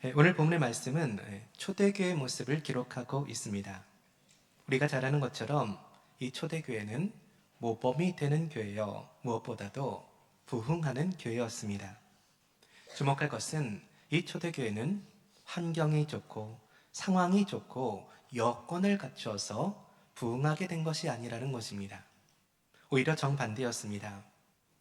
오늘 본문의 말씀은 초대교회의 모습을 기록하고 있습니다. 우리가 잘 아는 것처럼 이 초대교회는 모범이 되는 교회여 무엇보다도 부흥하는 교회였습니다. 주목할 것은 이 초대교회는 환경이 좋고 상황이 좋고 여건을 갖추어서 부흥하게 된 것이 아니라는 것입니다. 오히려 정반대였습니다.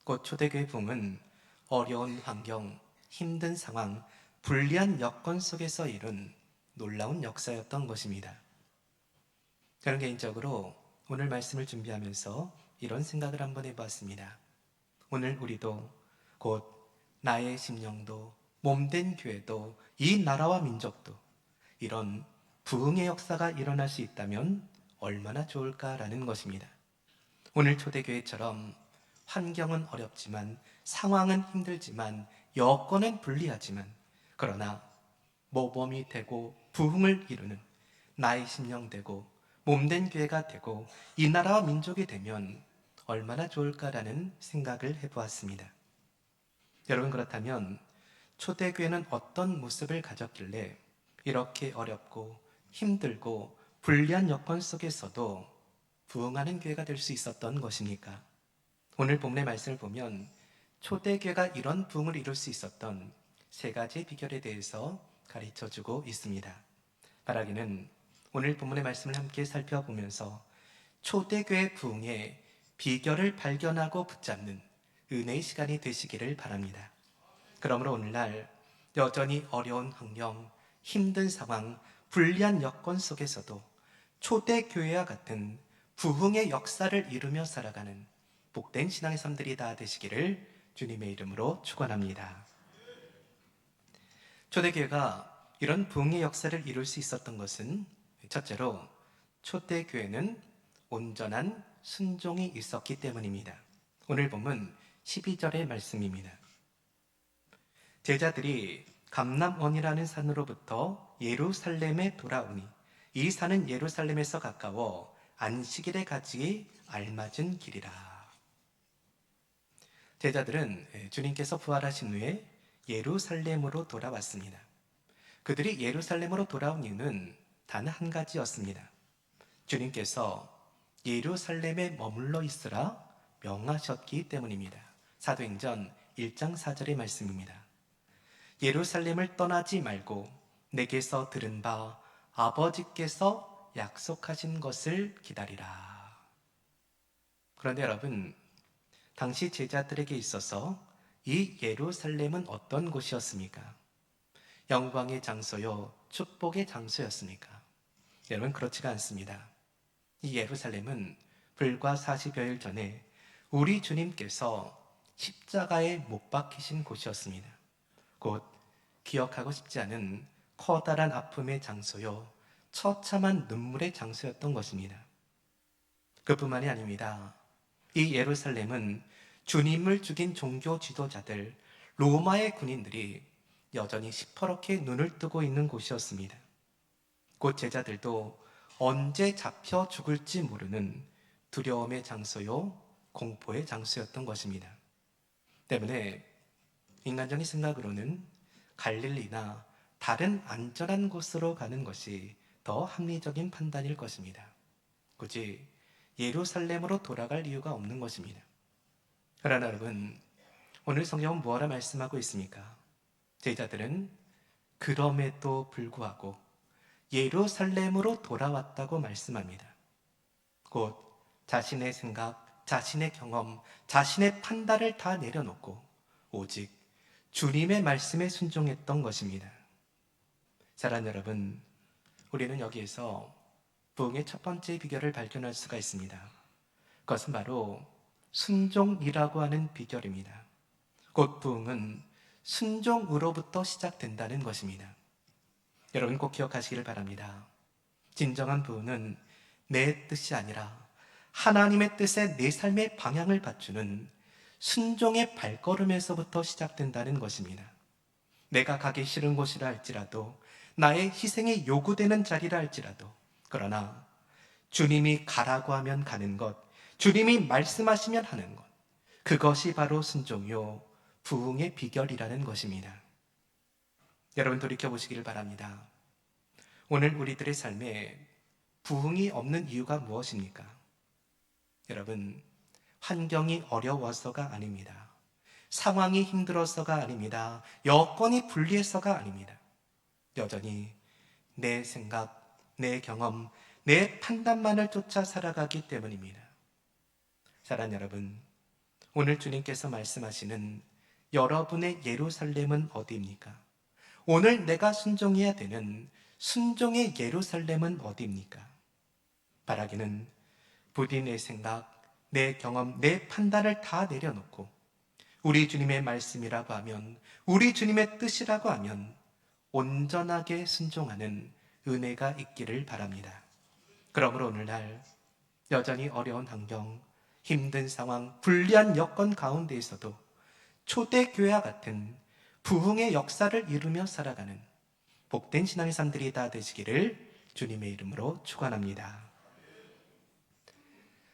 곧 초대교회 부흥은 어려운 환경, 힘든 상황, 불리한 여건 속에서 이룬 놀라운 역사였던 것입니다. 저는 개인적으로 오늘 말씀을 준비하면서 이런 생각을 한번 해보았습니다. 오늘 우리도 곧 나의 심령도 몸된 교회도 이 나라와 민족도 이런 부흥의 역사가 일어날 수 있다면 얼마나 좋을까라는 것입니다. 오늘 초대교회처럼 환경은 어렵지만 상황은 힘들지만 여건은 불리하지만 그러나 모범이 되고 부흥을 이루는 나의 심령 되고 몸된 교회가 되고 이 나라와 민족이 되면 얼마나 좋을까라는 생각을 해보았습니다. 여러분, 그렇다면 초대교회는 어떤 모습을 가졌길래 이렇게 어렵고 힘들고 불리한 여건 속에서도 부흥하는 교회가 될 수 있었던 것입니까? 오늘 본문의 말씀을 보면 초대교회가 이런 부흥을 이룰 수 있었던 세 가지 비결에 대해서 가르쳐주고 있습니다. 바라기는 오늘 본문의 말씀을 함께 살펴보면서 초대교회 부흥의 비결을 발견하고 붙잡는 은혜의 시간이 되시기를 바랍니다. 그러므로 오늘날 여전히 어려운 환경, 힘든 상황, 불리한 여건 속에서도 초대교회와 같은 부흥의 역사를 이루며 살아가는 복된 신앙의 삶들이 다 되시기를 주님의 이름으로 축원합니다. 초대교회가 이런 부흥의 역사를 이룰 수 있었던 것은 첫째로 초대교회는 온전한 순종이 있었기 때문입니다. 오늘 보면 12절의 말씀입니다. 제자들이 감람원이라는 산으로부터 예루살렘에 돌아오니 이 산은 예루살렘에서 가까워 안식일에 가기 알맞은 길이라. 제자들은 주님께서 부활하신 후에 예루살렘으로 돌아왔습니다. 그들이 예루살렘으로 돌아온 이유는 단 한 가지였습니다. 주님께서 예루살렘에 머물러 있으라 명하셨기 때문입니다. 사도행전 1장 4절의 말씀입니다. 예루살렘을 떠나지 말고 내게서 들은 바 아버지께서 약속하신 것을 기다리라. 그런데 여러분, 당시 제자들에게 있어서 이 예루살렘은 어떤 곳이었습니까? 영광의 장소요, 축복의 장소였습니까? 여러분, 그렇지가 않습니다. 이 예루살렘은 불과 40여일 전에 우리 주님께서 십자가에 못 박히신 곳이었습니다. 곧 기억하고 싶지 않은 커다란 아픔의 장소요, 처참한 눈물의 장소였던 것입니다. 그뿐만이 아닙니다. 이 예루살렘은 주님을 죽인 종교 지도자들, 로마의 군인들이 여전히 시퍼렇게 눈을 뜨고 있는 곳이었습니다. 곧 제자들도 언제 잡혀 죽을지 모르는 두려움의 장소요, 공포의 장소였던 것입니다. 때문에 인간적인 생각으로는 갈릴리나 다른 안전한 곳으로 가는 것이 더 합리적인 판단일 것입니다. 굳이 예루살렘으로 돌아갈 이유가 없는 것입니다. 그러나 여러분, 오늘 성경은 뭐라 말씀하고 있습니까? 제자들은 그럼에도 불구하고 예루살렘으로 돌아왔다고 말씀합니다. 곧 자신의 생각, 자신의 경험, 자신의 판단을 다 내려놓고 오직 주님의 말씀에 순종했던 것입니다. 사랑하는 여러분, 우리는 여기에서 부흥의 첫 번째 비결을 발견할 수가 있습니다. 그것은 바로 순종이라고 하는 비결입니다. 곧 부흥은 순종으로부터 시작된다는 것입니다. 여러분, 꼭 기억하시기를 바랍니다. 진정한 부흥은 내 뜻이 아니라 하나님의 뜻에 내 삶의 방향을 맞추는 순종의 발걸음에서부터 시작된다는 것입니다. 내가 가기 싫은 곳이라 할지라도, 나의 희생이 요구되는 자리라 할지라도, 그러나 주님이 가라고 하면 가는 것, 주님이 말씀하시면 하는 것, 그것이 바로 순종이요 부흥의 비결이라는 것입니다. 여러분 돌이켜보시기를 바랍니다. 오늘 우리들의 삶에 부흥이 없는 이유가 무엇입니까? 여러분, 환경이 어려워서가 아닙니다. 상황이 힘들어서가 아닙니다. 여건이 불리해서가 아닙니다. 여전히 내 생각, 내 경험, 내 판단만을 쫓아 살아가기 때문입니다. 사랑하는 여러분, 오늘 주님께서 말씀하시는 여러분의 예루살렘은 어디입니까? 오늘 내가 순종해야 되는 순종의 예루살렘은 어디입니까? 바라기는 부디 내 생각, 내 경험, 내 판단을 다 내려놓고 우리 주님의 말씀이라고 하면, 우리 주님의 뜻이라고 하면 온전하게 순종하는 은혜가 있기를 바랍니다. 그러므로 오늘날 여전히 어려운 환경, 힘든 상황, 불리한 여건 가운데에서도 초대교회와 같은 부흥의 역사를 이루며 살아가는 복된 신앙의 삶들이 다 되시기를 주님의 이름으로 축원합니다.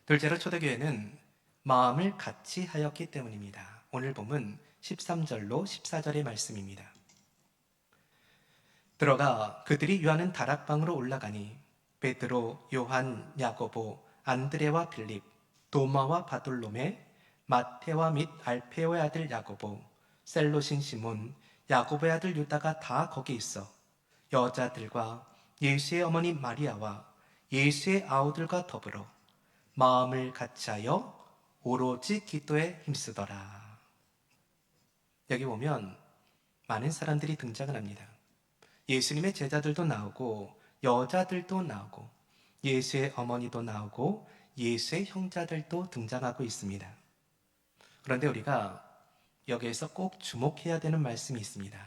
둘째로 초대교회는 마음을 같이 하였기 때문입니다. 오늘 본문 13절로 14절의 말씀입니다. 들어가 그들이 유하는 다락방으로 올라가니 베드로, 요한, 야고보, 안드레와 빌립, 도마와 바돌로메, 마테와 및 알페오의 아들 야고보, 셀로신 시몬, 야고보의 아들 유다가 다 거기 있어 여자들과 예수의 어머니 마리아와 예수의 아우들과 더불어 마음을 같이하여 오로지 기도에 힘쓰더라. 여기 보면 많은 사람들이 등장을 합니다. 예수님의 제자들도 나오고 여자들도 나오고 예수의 어머니도 나오고 예수의 형제들도 등장하고 있습니다. 그런데 우리가 여기에서 꼭 주목해야 되는 말씀이 있습니다.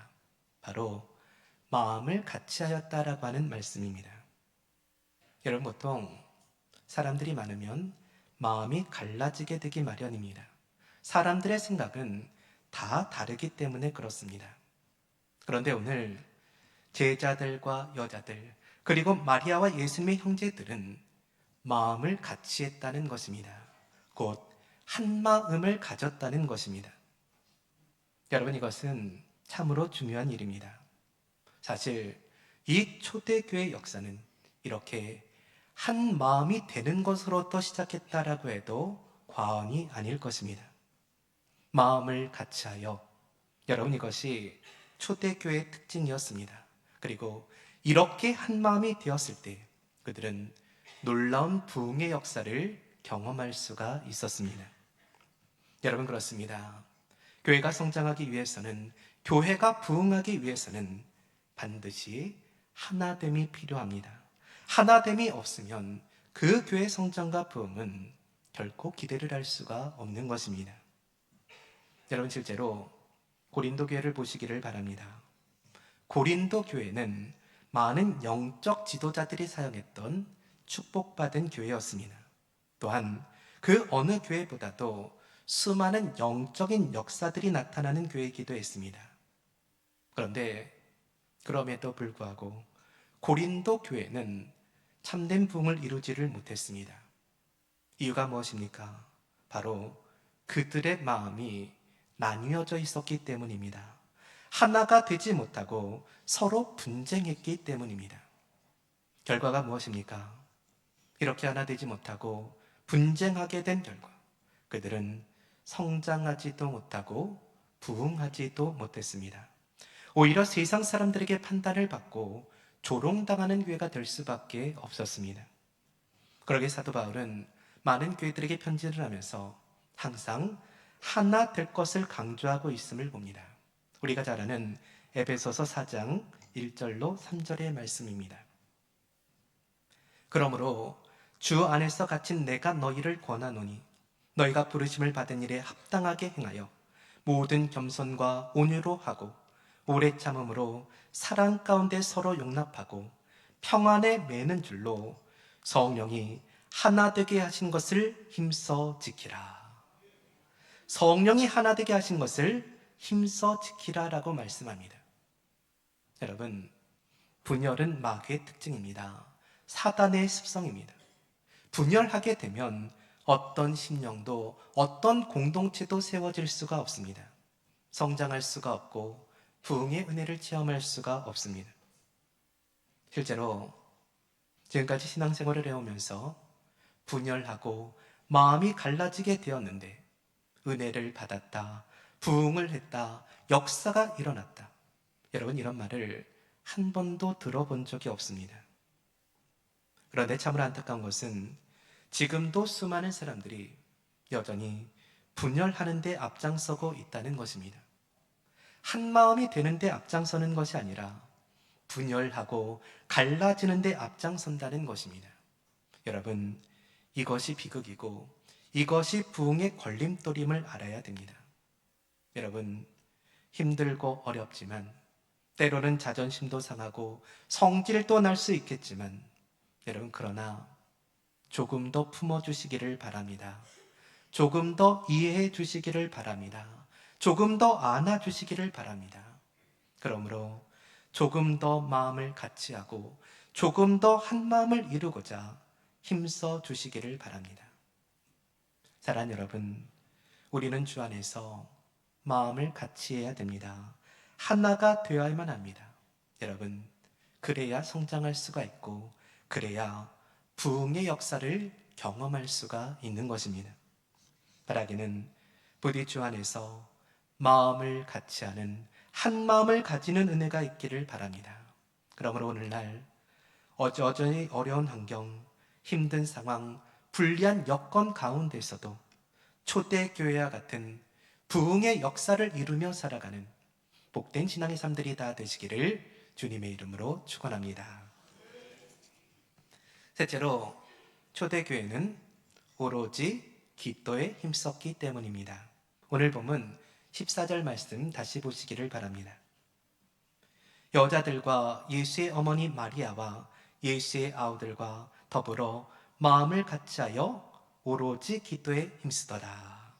바로 마음을 같이 하였다라고 하는 말씀입니다. 여러분, 보통 사람들이 많으면 마음이 갈라지게 되기 마련입니다. 사람들의 생각은 다 다르기 때문에 그렇습니다. 그런데 오늘 제자들과 여자들, 그리고 마리아와 예수님의 형제들은 마음을 같이 했다는 것입니다. 곧 한 마음을 가졌다는 것입니다. 여러분, 이것은 참으로 중요한 일입니다. 사실 이 초대교회 역사는 이렇게 한 마음이 되는 것으로부터 시작했다라고 해도 과언이 아닐 것입니다. 마음을 같이하여, 여러분, 이것이 초대교회의 특징이었습니다. 그리고 이렇게 한 마음이 되었을 때 그들은 놀라운 부흥의 역사를 경험할 수가 있었습니다. 여러분, 그렇습니다. 교회가 성장하기 위해서는, 교회가 부흥하기 위해서는 반드시 하나됨이 필요합니다. 하나됨이 없으면 그 교회 성장과 부흥은 결코 기대를 할 수가 없는 것입니다. 여러분, 실제로 고린도 교회를 보시기를 바랍니다. 고린도 교회는 많은 영적 지도자들이 사용했던 축복받은 교회였습니다. 또한 그 어느 교회보다도 수많은 영적인 역사들이 나타나는 교회이기도 했습니다. 그런데 그럼에도 불구하고 고린도 교회는 참된 부흥을 이루지를 못했습니다. 이유가 무엇입니까? 바로 그들의 마음이 나뉘어져 있었기 때문입니다. 하나가 되지 못하고 서로 분쟁했기 때문입니다. 결과가 무엇입니까? 이렇게 하나 되지 못하고 분쟁하게 된 결과, 그들은 성장하지도 못하고 부흥하지도 못했습니다. 오히려 세상 사람들에게 판단을 받고 조롱당하는 교회가 될 수밖에 없었습니다. 그러게 사도 바울은 많은 교회들에게 편지를 하면서 항상 하나 될 것을 강조하고 있음을 봅니다. 우리가 잘 아는 에베소서 4장 1절로 3절의 말씀입니다. 그러므로 주 안에서 갇힌 내가 너희를 권하노니 너희가 부르심을 받은 일에 합당하게 행하여 모든 겸손과 온유로 하고 오래 참음으로 사랑 가운데 서로 용납하고 평안에 매는 줄로 성령이 하나 되게 하신 것을 힘써 지키라. 성령이 하나 되게 하신 것을 힘써 지키라라고 말씀합니다. 여러분, 분열은 마귀의 특징입니다. 사단의 습성입니다. 분열하게 되면 어떤 심령도, 어떤 공동체도 세워질 수가 없습니다. 성장할 수가 없고 부흥의 은혜를 체험할 수가 없습니다. 실제로 지금까지 신앙생활을 해오면서 분열하고 마음이 갈라지게 되었는데 은혜를 받았다, 부흥을 했다, 역사가 일어났다. 여러분, 이런 말을 한 번도 들어본 적이 없습니다. 그런데 참으로 안타까운 것은 지금도 수많은 사람들이 여전히 분열하는 데 앞장서고 있다는 것입니다. 한 마음이 되는 데 앞장서는 것이 아니라 분열하고 갈라지는 데 앞장선다는 것입니다. 여러분, 이것이 비극이고 이것이 부흥의 걸림돌임을 알아야 됩니다. 여러분, 힘들고 어렵지만 때로는 자존심도 상하고 성질도 날 수 있겠지만 여러분, 그러나 조금 더 품어주시기를 바랍니다. 조금 더 이해해 주시기를 바랍니다. 조금 더 안아주시기를 바랍니다. 그러므로 조금 더 마음을 같이 하고 조금 더 한 마음을 이루고자 힘써 주시기를 바랍니다. 사랑하는 여러분, 우리는 주 안에서 마음을 같이 해야 됩니다. 하나가 되어야만 합니다. 여러분, 그래야 성장할 수가 있고 그래야 부흥의 역사를 경험할 수가 있는 것입니다. 바라기는 부디 주 안에서 마음을 같이 하는, 한 마음을 가지는 은혜가 있기를 바랍니다. 그러므로 오늘날 여전히 어려운 환경, 힘든 상황, 불리한 여건 가운데서도 초대교회와 같은 부흥의 역사를 이루며 살아가는 복된 신앙의 삶들이 다 되시기를 주님의 이름으로 축원합니다. 셋째로, 초대교회는 오로지 기도에 힘썼기 때문입니다. 오늘 본문 14절 말씀 다시 보시기를 바랍니다. 여자들과 예수의 어머니 마리아와 예수의 아우들과 더불어 마음을 같이하여 오로지 기도에 힘쓰더라.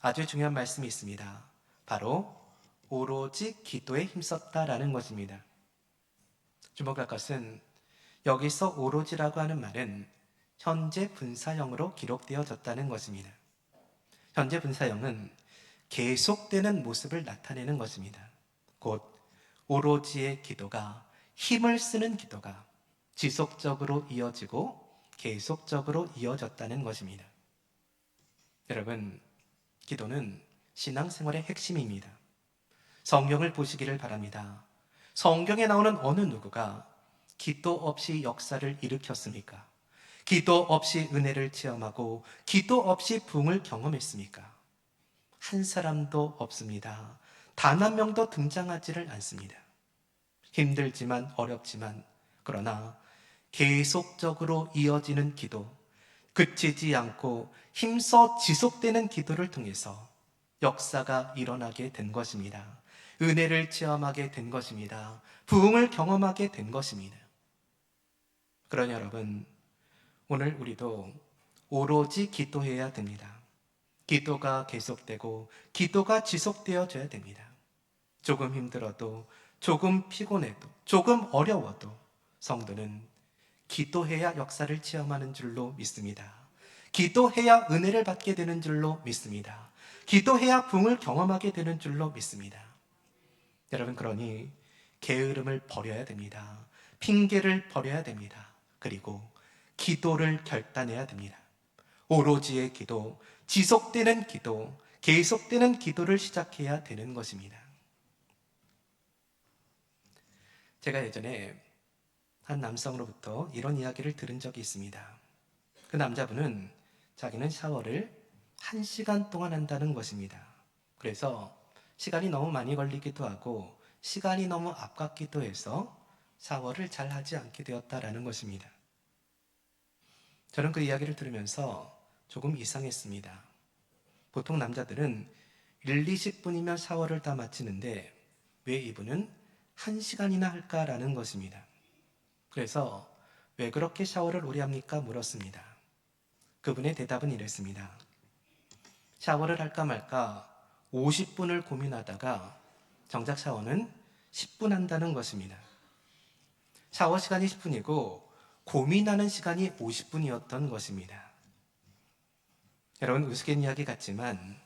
아주 중요한 말씀이 있습니다. 바로 오로지 기도에 힘썼다라는 것입니다. 주목할 것은 여기서 오로지라고 하는 말은 현재 분사형으로 기록되어졌다는 것입니다. 현재 분사형은 계속되는 모습을 나타내는 것입니다. 곧 오로지의 기도가, 힘을 쓰는 기도가 지속적으로 이어지고 계속적으로 이어졌다는 것입니다. 여러분, 기도는 신앙생활의 핵심입니다. 성경을 보시기를 바랍니다. 성경에 나오는 어느 누구가 기도 없이 역사를 일으켰습니까? 기도 없이 은혜를 체험하고 기도 없이 부흥을 경험했습니까? 한 사람도 없습니다. 단 한 명도 등장하지를 않습니다. 힘들지만 어렵지만 그러나 계속적으로 이어지는 기도, 그치지 않고 힘써 지속되는 기도를 통해서 역사가 일어나게 된 것입니다. 은혜를 체험하게 된 것입니다. 부흥을 경험하게 된 것입니다. 그러니 여러분, 오늘 우리도 오로지 기도해야 됩니다. 기도가 계속되고 기도가 지속되어져야 됩니다. 조금 힘들어도, 조금 피곤해도, 조금 어려워도 성도는 기도해야 역사를 체험하는 줄로 믿습니다. 기도해야 은혜를 받게 되는 줄로 믿습니다. 기도해야 부흥을 경험하게 되는 줄로 믿습니다. 여러분, 그러니 게으름을 버려야 됩니다. 핑계를 버려야 됩니다. 그리고 기도를 결단해야 됩니다. 오로지의 기도, 지속되는 기도, 계속되는 기도를 시작해야 되는 것입니다. 제가 예전에 한 남성으로부터 이런 이야기를 들은 적이 있습니다. 그 남자분은 자기는 샤워를 1시간 동안 한다는 것입니다. 그래서 시간이 너무 많이 걸리기도 하고 시간이 너무 아깝기도 해서 샤워를 잘 하지 않게 되었다라는 것입니다. 저는 그 이야기를 들으면서 조금 이상했습니다. 보통 남자들은 1, 20분이면 샤워를 다 마치는데 왜 이분은 1시간이나 할까라는 것입니다. 그래서 왜 그렇게 샤워를 오래 합니까? 물었습니다. 그분의 대답은 이랬습니다. 샤워를 할까 말까 50분을 고민하다가 정작 샤워는 10분 한다는 것입니다. 샤워 시간이 10분이고 고민하는 시간이 50분이었던 것입니다. 여러분, 우스갯 이야기 같지만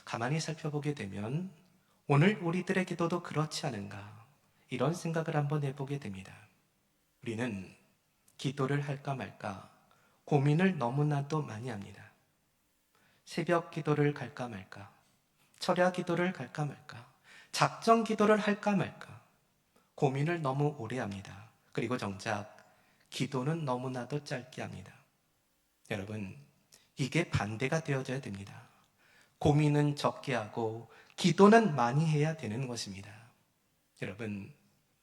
가만히 살펴보게 되면 오늘 우리들의 기도도 그렇지 않은가? 이런 생각을 한번 해보게 됩니다. 우리는 기도를 할까 말까 고민을 너무나도 많이 합니다. 새벽 기도를 갈까 말까, 철야 기도를 갈까 말까, 작정 기도를 할까 말까 고민을 너무 오래 합니다. 그리고 정작 기도는 너무나도 짧게 합니다. 여러분, 이게 반대가 되어져야 됩니다. 고민은 적게 하고 기도는 많이 해야 되는 것입니다. 여러분,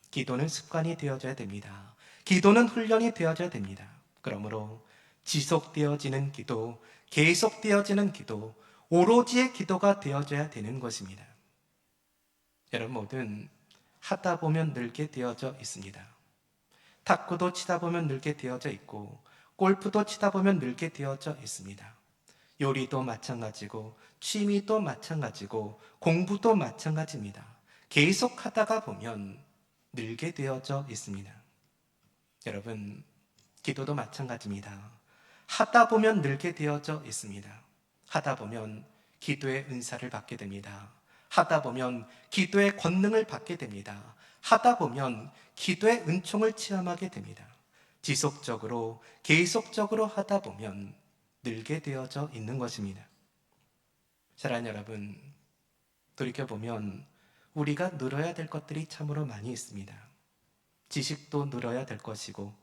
기도는 습관이 되어져야 됩니다. 기도는 훈련이 되어져야 됩니다. 그러므로 지속되어지는 기도, 계속되어지는 기도, 오로지의 기도가 되어져야 되는 것입니다. 여러분 모든 하다 보면 늘게 되어져 있습니다. 탁구도 치다 보면 늘게 되어져 있고 골프도 치다 보면 늘게 되어져 있습니다. 요리도 마찬가지고 취미도 마찬가지고 공부도 마찬가지입니다. 계속 하다가 보면 늘게 되어져 있습니다. 여러분, 기도도 마찬가지입니다. 하다 보면 늘게 되어져 있습니다. 하다 보면 기도의 은사를 받게 됩니다. 하다 보면 기도의 권능을 받게 됩니다. 하다 보면 기도의 은총을 체험하게 됩니다. 지속적으로 계속적으로 하다 보면 늘게 되어져 있는 것입니다. 사랑하는 여러분, 돌이켜보면 우리가 늘어야 될 것들이 참으로 많이 있습니다. 지식도 늘어야 될 것이고,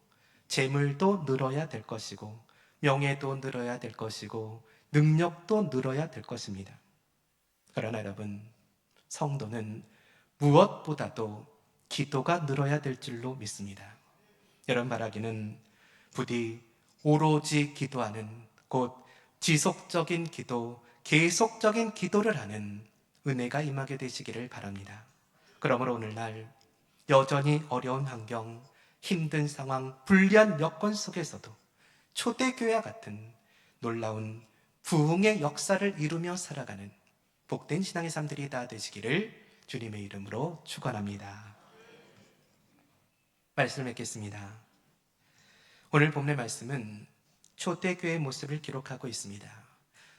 재물도 늘어야 될 것이고, 명예도 늘어야 될 것이고, 능력도 늘어야 될 것입니다. 그러나 여러분, 성도는 무엇보다도 기도가 늘어야 될 줄로 믿습니다. 여러분 바라기는 부디 오로지 기도하는, 곧 지속적인 기도, 계속적인 기도를 하는 은혜가 임하게 되시기를 바랍니다. 그러므로 오늘날 여전히 어려운 환경, 힘든 상황, 불리한 여건 속에서도 초대교회와 같은 놀라운 부흥의 역사를 이루며 살아가는 복된 신앙의 삶들이 다 되시기를 주님의 이름으로 축원합니다. 말씀을 맺겠습니다. 오늘 본문의 말씀은 초대교회의 모습을 기록하고 있습니다.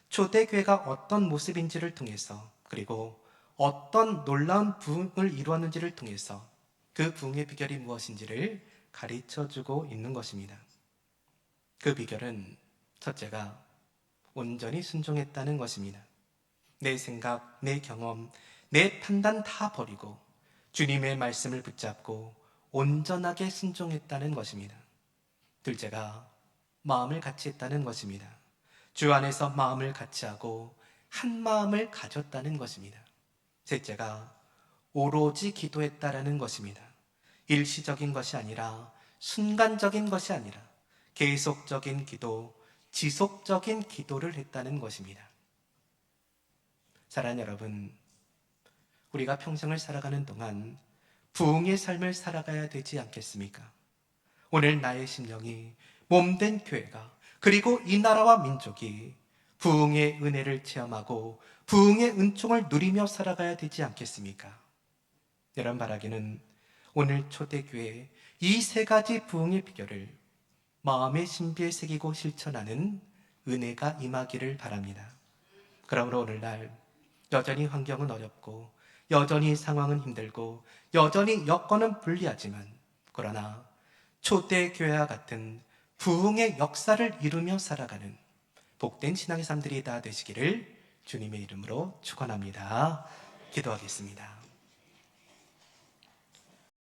초대교회가 어떤 모습인지를 통해서, 그리고 어떤 놀라운 부흥을 이루었는지를 통해서 그 부흥의 비결이 무엇인지를 가르쳐주고 있는 것입니다. 그 비결은 첫째가 온전히 순종했다는 것입니다. 내 생각, 내 경험, 내 판단 다 버리고 주님의 말씀을 붙잡고 온전하게 순종했다는 것입니다. 둘째가 마음을 같이 했다는 것입니다. 주 안에서 마음을 같이 하고 한 마음을 가졌다는 것입니다. 셋째가 오로지 기도했다라는 것입니다. 일시적인 것이 아니라 순간적인 것이 아니라 계속적인 기도, 지속적인 기도를 했다는 것입니다. 사랑하는 여러분, 우리가 평생을 살아가는 동안 부흥의 삶을 살아가야 되지 않겠습니까? 오늘 나의 심령이 몸된 교회가, 그리고 이 나라와 민족이 부흥의 은혜를 체험하고 부흥의 은총을 누리며 살아가야 되지 않겠습니까? 여러분 바라기는 오늘 초대교회 이 세 가지 부흥의 비결을 마음의 신비에 새기고 실천하는 은혜가 임하기를 바랍니다. 그러므로 오늘날 여전히 환경은 어렵고 여전히 상황은 힘들고 여전히 여건은 불리하지만, 그러나 초대교회와 같은 부흥의 역사를 이루며 살아가는 복된 신앙의 삶들이 다 되시기를 주님의 이름으로 축원합니다. 기도하겠습니다.